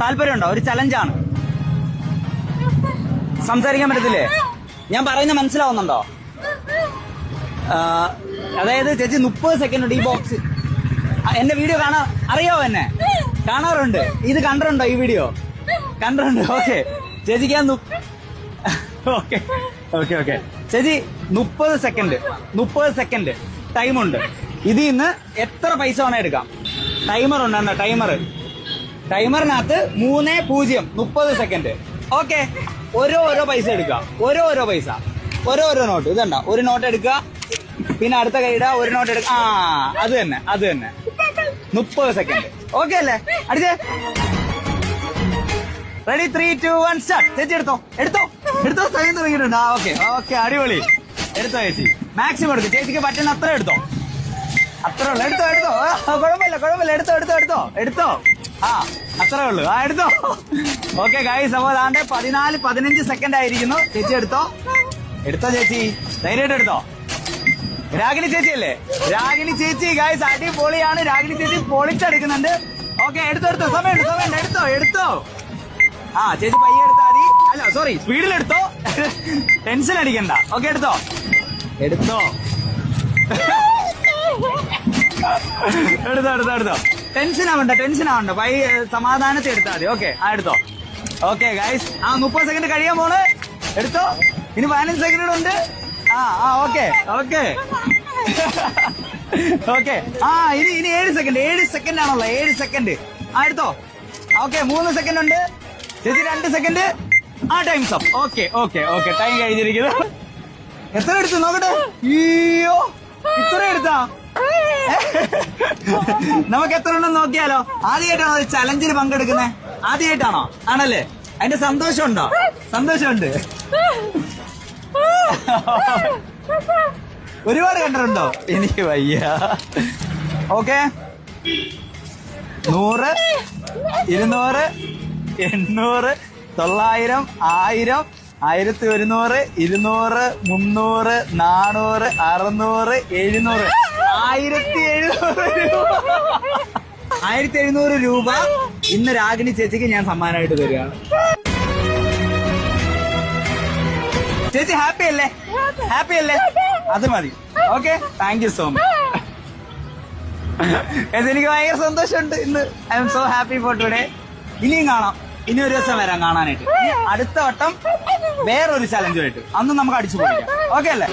താല്പര്യമുണ്ടോ? ഒരു ചലഞ്ചാണ്. സംസാരിക്കാൻ പറ്റത്തില്ലേ? ഞാൻ പറയുന്നത് മനസ്സിലാവുന്നുണ്ടോ? അതായത് ചേച്ചി 30 സെക്കൻഡ് ഉണ്ട് ഈ ബോക്സ്. എന്റെ വീഡിയോ അറിയാവോ? എന്നെ കാണാറുണ്ട്. ഇത് കണ്ടിട്ടുണ്ടോ? ഈ വീഡിയോ കണ്ടിട്ടുണ്ട്. ഓക്കെ ചേച്ചിക്ക് ഞാൻ ഓക്കെ ഓക്കെ ഓക്കെ ചേച്ചി 30 സെക്കൻഡ് ടൈമുണ്ട്. ഇതിൽ നിന്ന് എത്ര പൈസ വേണേ എടുക്കാം. ടൈമർ ഉണ്ടോ? ടൈമറിനകത്ത് 3-0 30 സെക്കൻഡ്. ഓക്കെ ഓരോ പൈസ എടുക്കുക. ഓരോ പൈസ, ഓരോ നോട്ട്. ഇതണ്ട, ഒരു നോട്ട് എടുക്കുക, പിന്നെ അടുത്ത കൈയിട, ഒരു നോട്ട് എടുക്കുക. അത് തന്നെ 30 സെക്കൻഡ്. ഓക്കെ അല്ലേ? അടിച്ചേ. റെഡി? 3, 2, 1 സ്റ്റാർട്ട്. ചേച്ചി എടുത്തോ സമയം തുടങ്ങിയിട്ടുണ്ട്. ഓക്കെ അടിപൊളി. എടുത്തോ ചേച്ചി, മാക്സിമം എടുക്കും. ചേച്ചിക്ക് പറ്റുന്ന അത്ര എടുത്തോ. അത്രേ ഉള്ളു. എടുത്തോ കുഴപ്പമില്ല. എടുത്തോ. അത്രേ ഉള്ളു. എടുത്തോ. ഓക്കെ ഗൈസ്, അപ്പോൾ അതാണ്ട് 14-15 സെക്കൻഡ് ആയിരിക്കുന്നു. ചേച്ചി എടുത്തോ ചേച്ചി, ധൈര്യമായിട്ട് എടുത്തോ. രാഗിണി ചേച്ചി അല്ലേ? രാഗിണി ചേച്ചി ഗൈസ് അടിപൊളിയാണ്. രാഗിണി ചേച്ചി പൊളിച്ചെടുക്കുന്നുണ്ട്. ഓക്കെ എടുത്തോ. സമയമുണ്ട്. എടുത്തോ. ചേച്ചി പയ്യെ എടുത്താൽ മതി. അല്ല സോറി, സ്പീഡിൽ എടുത്തോ. ടെൻഷൻ അടിക്കണ്ട. ഓക്കെ എടുത്തോ. ടെൻഷൻ ആവണ്ട. സമാധാനത്തെ എടുത്താൽ മതി. ഓക്കെ എടുത്തോ. ഓക്കെ ഗൈസ്, 30 സെക്കൻഡ് കഴിയാൻ പോണ്. എടുത്തോ. ഇനി 15 സെക്കൻഡ് ഉണ്ട്. ഓക്കെ ഇനി 7 സെക്കൻഡ് ആണല്ലോ. 7 സെക്കൻഡ്. എടുത്തോ. ഓക്കെ 3 സെക്കൻഡ് ഉണ്ട്. ചേച്ചി 2 second. Times up. Okay time കഴിഞ്ഞിരിക്കുന്നു. എത്ര എടുത്തു നോക്കട്ടെ. അയ്യോ, ഇത്ര എടുത്താ? നമുക്ക് എത്ര ഉണ്ടെന്ന് നോക്കിയാലോ? ആദ്യമായിട്ടാണോ ചലഞ്ചിൽ പങ്കെടുക്കുന്നത്? ആദ്യമായിട്ടാണോ? ആണല്ലേ? അതിന്റെ സന്തോഷമുണ്ടോ? സന്തോഷമുണ്ട്. ഒരുപാട് കണ്ടിട്ടുണ്ടോ? എനിക്ക് വയ്യ. ഓക്കെ 100, 200, 800, 900, 1000, 1100, 200, 300, 400, 600, 700. 1700 രൂപ ഇന്ന് രാഗിണി ചേച്ചിക്ക് ഞാൻ സമ്മാനമായിട്ട് തരികയാണ്. ചേച്ചി ഹാപ്പി അല്ലേ? അത് മതി. Okay, thank you so much. എനിക്ക് ഭയങ്കര സന്തോഷമുണ്ട് ഇന്ന്. I M so happy for today. ഇനിയും കാണാം. ഇനി ഒരു ദിവസം വരാം കാണാനായിട്ട്. അടുത്ത വട്ടം വേറൊരു ചലഞ്ചുമായിട്ട്. അന്ന് നമുക്ക് അടിച്ചു പൊളിക്കാം. ഓക്കെ അല്ലേ?